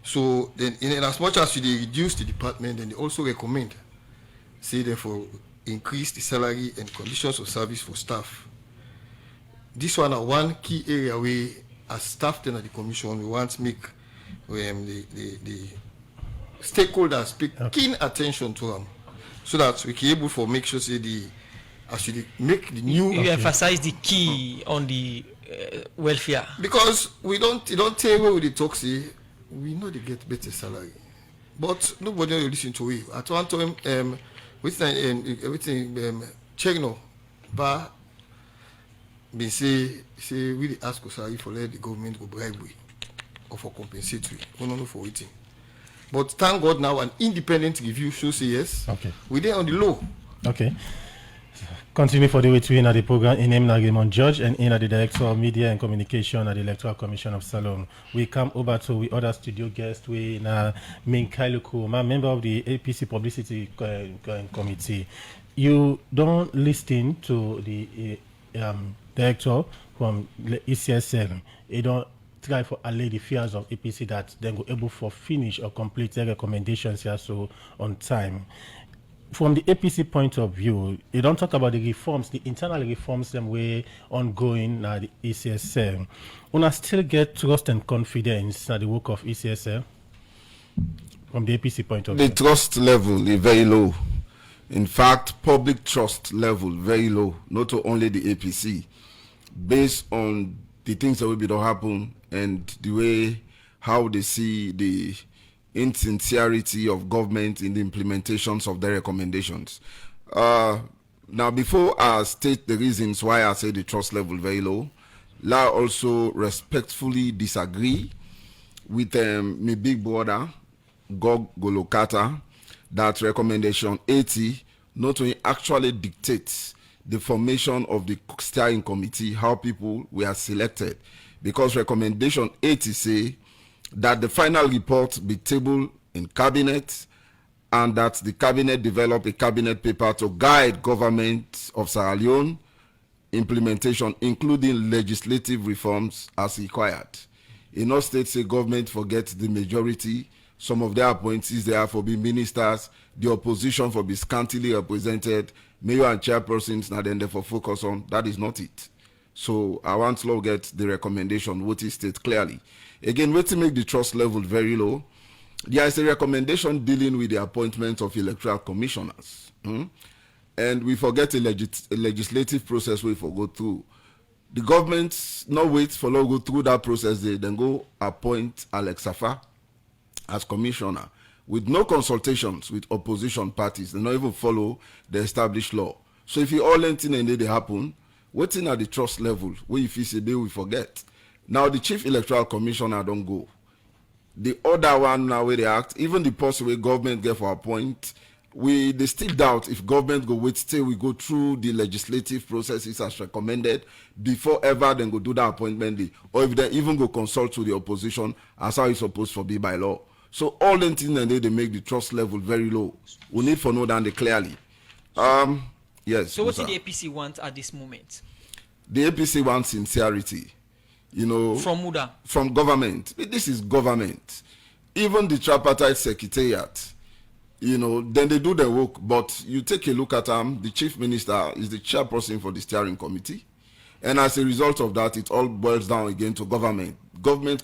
Speaker 2: So then in as much as they reduce the department, then they also recommend say therefore increase the salary and conditions of service for staff. This one are one key area where as staff then at the commission we want to make the stakeholders pay keen attention to them so that we can able for make sure say the actually make the new
Speaker 6: you emphasize the key on the welfare,
Speaker 2: because we don't tell where we talk say we know they get better salary, but nobody will listen to it. At one time with everything Chegno but been say really ask us for let the government go bribe we or for compensatory. We don't know for waiting. But thank God now an independent review shows say yes.
Speaker 4: Okay.
Speaker 2: We're there on the low.
Speaker 4: Okay. Continue for the way to in the program in name Nagimon Judge and in the Director of Media and Communication at the Electoral Commission of Salone. We come over to the other studio guest we na Min Kailuku, member of the APC Publicity Committee. You don't listen to the director from ECSL. You don't try for allay the fears of APC that they go able for finish or complete their recommendations here so on time. From the APC point of view, you don't talk about the reforms, the internal reforms them way ongoing now the ECSL. Una still get trust and confidence in the work of ECSL from the APC point of view?
Speaker 5: The trust level is very low. In fact, public trust level very low, not only the APC, based on the things that will be to happen and the way how they see the insincerity of government in the implementations of their recommendations. Now, before I state the reasons why I say the trust level very low, I also respectfully disagree with my big brother, Gog Golokata, that recommendation 80 not only actually dictates the formation of the steering committee, how people were selected, because recommendation 80 say that the final report be tabled in cabinet and that the cabinet develop a cabinet paper to guide government of Sierra Leone implementation, including legislative reforms as required. In all states, the government forgets the majority. Some of their appointees there for be ministers, the opposition for be scantily represented, mayor and chairpersons, now then therefore focus on. That is not it. So I want to get the recommendation, what is stated clearly. Again, way to make the trust level very low, there is a recommendation dealing with the appointment of electoral commissioners. And we forget a legislative process we go through. The government not wait for go through that process, they then go appoint Alex Safa as commissioner with no consultations with opposition parties. They not even follow the established law. So if you all anything and they happen, waiting at the trust level, where if you say they will forget. Now the chief electoral commissioner don't go. The other one now where they act, even the post where government get for appoint, they still doubt if government go wait till we go through the legislative processes as recommended before ever then go do that appointment, or if they even go consult to the opposition as how it's supposed to be by law. So all the things and they make the trust level very low. We need to know that clearly. Yes.
Speaker 6: So what did the APC want at this moment?
Speaker 5: The APC wants sincerity. You know,
Speaker 6: from Muda,
Speaker 5: from government. This is government. Even the tripartite secretariat, you know, then they do their work. But you take a look at the chief minister is the chairperson for the steering committee, and as a result of that, it all boils down again to government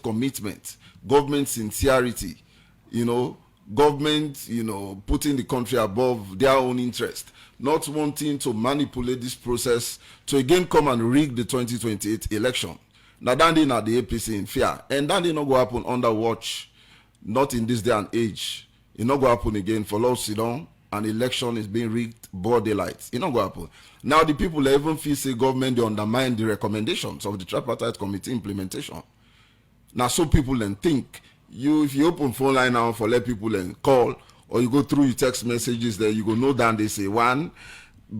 Speaker 5: commitment, government sincerity. You know, government, you know, putting the country above their own interest, not wanting to manipulate this process to again come and rig the 2028 election. Now, that did not the APC in fear, and that did not go happen under watch, not in this day and age. It not go happen again for Lord Sidon, and election is being rigged broad daylight. It not go happen. Now, the people even feel say government they undermine the recommendations of the tripartite committee implementation. Now, so people then think if you open phone line now for let people then call or you go through your text messages there, you go know that they say, one,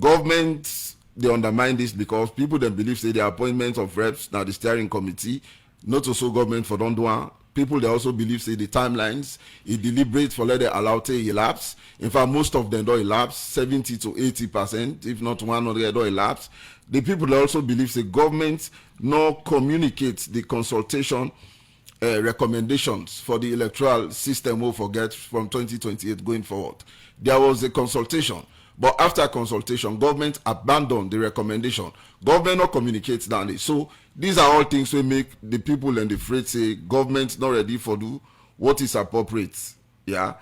Speaker 5: government, they undermine this because people then believe say the appointment of reps now the steering committee, not also government for don't do one. People they also believe say the timelines, it deliberate for let the allow to elapse. In fact, most of them don't elapse, 70 to 80%, if not 100 don't elapse. The people they also believe say government no communicate the consultation recommendations for the electoral system we'll forget from 2028 going forward. There was a consultation, but after consultation, government abandoned the recommendation. Government not communicates that. So these are all things we make the people and the afraid say government not ready for do what is appropriate. Yeah,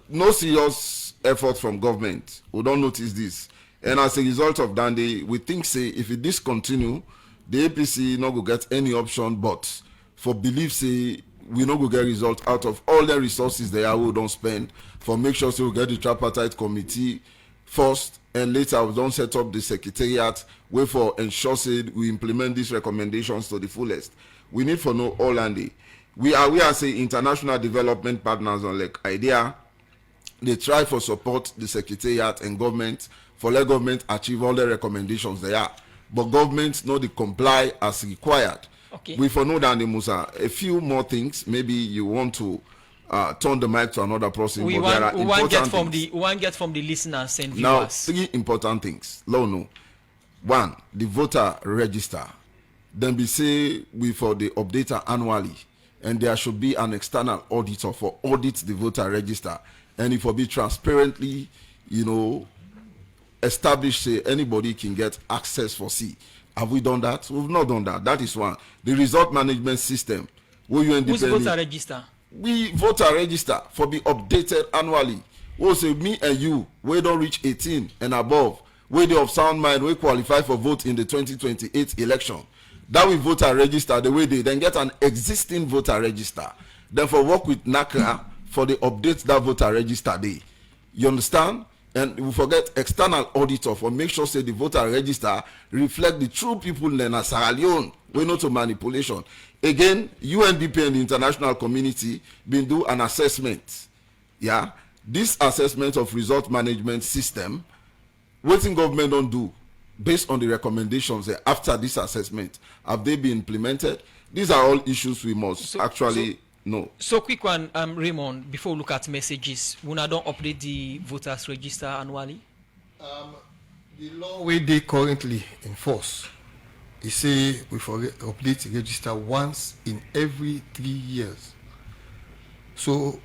Speaker 5: no serious effort from government. We don't notice this, and as a result of that, we think say if it discontinue, the APC not go get any option but for belief say we not go get result out of all the resources they are we don't spend for make sure so we get the tripartite committee first and later we don't set up the secretariat way for ensure say we implement these recommendations to the fullest. We need for no all and we are say international development partners on like idea they try for support the secretariat and government for let government achieve all the recommendations they are, but government know they comply as required.
Speaker 6: Okay.
Speaker 5: We for know that the Musa a few more things. Maybe you want to turn the mic to another person.
Speaker 6: We want get from the listeners and viewers.
Speaker 5: Now, 3 important things. No. 1, the voter register. Then we say we for the updater annually, and there should be an external auditor for audit the voter register, and it will be transparently, established say anybody can get access for see. Have we done that? We've not done that. That is one. The result management system.
Speaker 6: Who's voter register?
Speaker 5: We voter register for be updated annually. We say me and you, we don't reach 18 and above, we they of sound mind, we qualify for vote in the 2028 election. That we voter register the way they then get an existing voter register. Then for work with NACRA for the update that voter register day. You understand? And we forget external auditor for make sure say the voter register reflect the true people in Sierra Leone. We know to manipulation. Again, UNDP and the international community been do an assessment. Yeah, this assessment of result management system, what thing government don't do based on the recommendations after this assessment, have they been implemented? These are all issues we must know.
Speaker 6: So quick one, Raymond, before we look at messages, we now don't update the voters register annually?
Speaker 2: The law where they currently enforce, it say we update the register once in every 3 years. So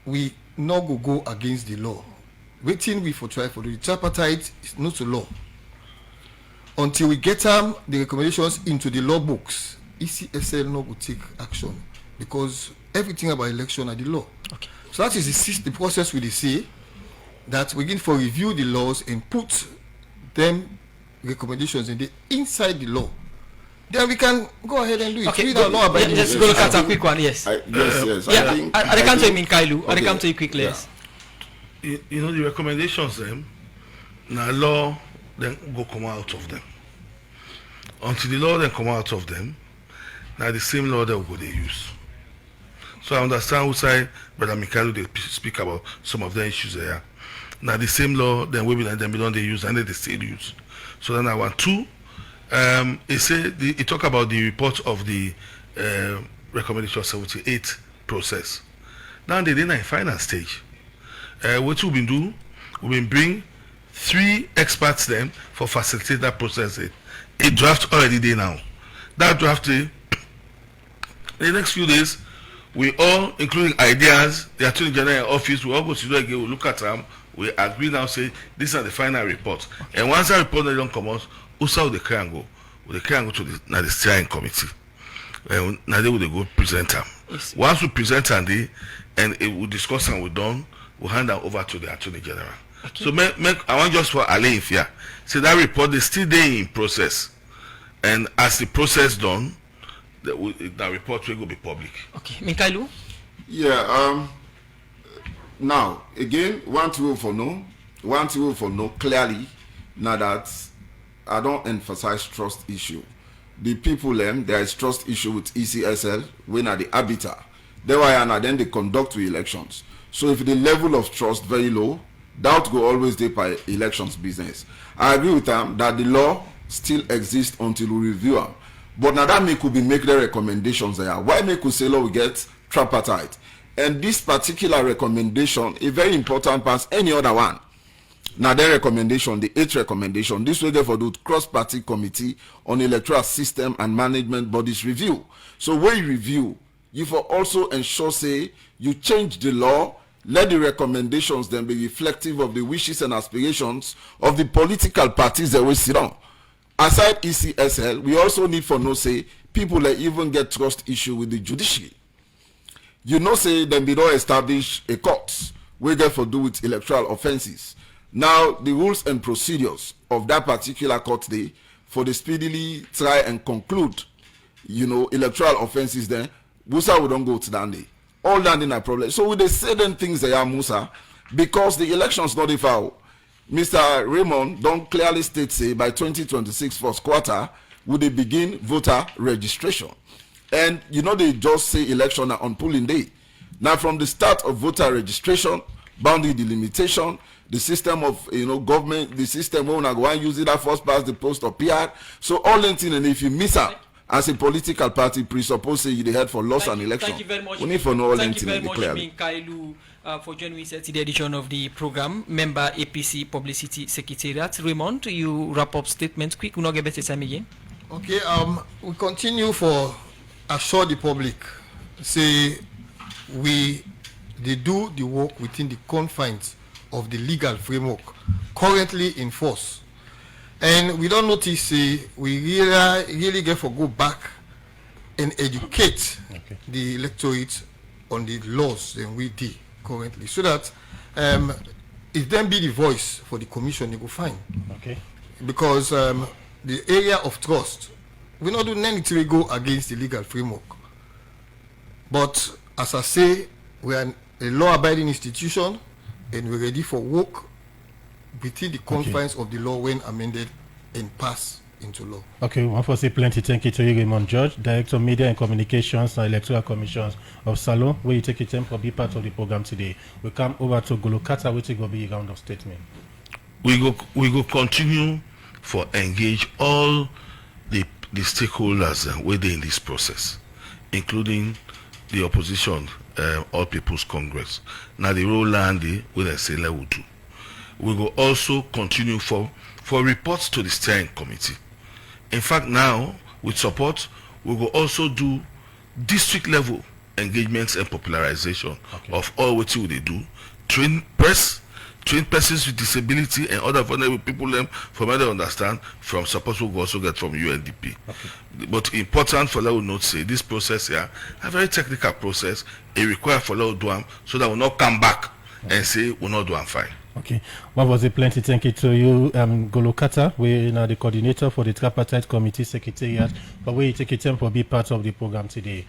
Speaker 2: we not go against the law. Waiting we for try for the tripartite is not a law. Until we get the recommendations into the law books, ECSL not will take action. Because everything about election are the law.
Speaker 6: Okay.
Speaker 2: So that is the process we say that we begin for review the laws and put them recommendations inside the law. Then we can go ahead and do it.
Speaker 6: Okay, let's go look at a quick one. Yes.
Speaker 5: Yes.
Speaker 6: Yeah, I come to you, Minkailu. I come to you quickly. Yes.
Speaker 3: The recommendations them now law then go come out of them. Until the law then come out of them, now the same law that we they use. So I understand what say Brother Mikhail they speak about some of the issues there. Now the same law then we and them don't they use and they still use. So then I want to it talk about the report of the recommendation 78 process. Now they didn't final stage. What we've been do, we've been bring 3 experts then for facilitate that process. A draft already there now. That draft in the next few days, we all, including ideas, the Attorney General office, we all go to do again, we look at them, we agree now, say, these are the final reports. And once that report don't come out, also the can go. The can go to the steering committee. Now they will go present them. Yes. Once we present them, and it will discuss and we're done, we'll hand them over to the Attorney General. Okay. So I want just for Ale here, say that report is still there in process. And as the process done, the report will be public.
Speaker 6: Okay, Minkailu?
Speaker 5: Yeah, now, again, one thing for no, clearly, now that I don't emphasize trust issue. The people, there is trust issue with ECSL, when are the arbiter. Then they conduct the elections. So if the level of trust very low, doubt go always dey by elections business. I agree with them that the law still exists until we review them. But now that make we make the recommendations there. Why make we say law we get tripartite? And this particular recommendation is very important past any other one. Now the recommendation, the 8th recommendation, this way therefore do cross-party committee on electoral system and management bodies review. So when you review, you for also ensure say you change the law, let the recommendations then be reflective of the wishes and aspirations of the political parties that we sit on. Aside ECSL, we also need for no say people that even get trust issue with the judiciary. You know say them be don't establish a court we get for do with electoral offenses. Now the rules and procedures of that particular court day for the speedily try and conclude, electoral offenses then, Musa we don't go to that day. All that in a problem. So with the certain things they are Musa, because the elections not if out. Mr. Raymond don't clearly state say by 2026 first quarter would they begin voter registration. And they just say election on polling day. Now from the start of voter registration, boundary delimitation, the system of government, the system where we go and use it that first past the post or PR. So all that thing, and if you miss out as a political party, presuppose say you head for loss and election.
Speaker 6: Thank you very much.
Speaker 5: We need for no all
Speaker 6: Thank you very much,
Speaker 5: clearly.
Speaker 6: Kailu, for joining me at the edition of the program. Member APC Publicity Secretariat. Raymond, you wrap up statement quick. We'll not get better time again.
Speaker 2: Okay, we continue for assure the public, say they do the work within the confines of the legal framework currently in force. And we don't notice, we really get for go back and educate the electorate on the laws that we do currently, so that if them be the voice for the commission, they go fine.
Speaker 4: Okay.
Speaker 2: Because the area of trust, we not do anything we go against the legal framework. But as I say, we are a law-abiding institution, and we're ready for work within the confines of the law when amended and passed into law.
Speaker 4: Okay, one for say plenty. Thank you to you, Raymond George, Director of Media and Communications and Electoral Commissions of Salon, where you take your time for be part of the program today. We come over to Golokata, which will be a round of statement.
Speaker 3: We go continue for engage all the stakeholders within this process, including the opposition, All People's Congress. Now the role Landy with a say level 2. We will also continue for reports to the steering committee. In fact, now with support, we will also do district level engagements and popularization of all what they do. Train persons with disability and other vulnerable people from where they understand from support we will also get from UNDP. But important for let note say this process here, a very technical process, it requires for let do them so that we will not come back and say we will not do them fine.
Speaker 4: Okay, what was the plenty? Thank you to you, Golokata. We are now the coordinator for the Tripartite Committee Secretariat, but we take a time for be part of the program today.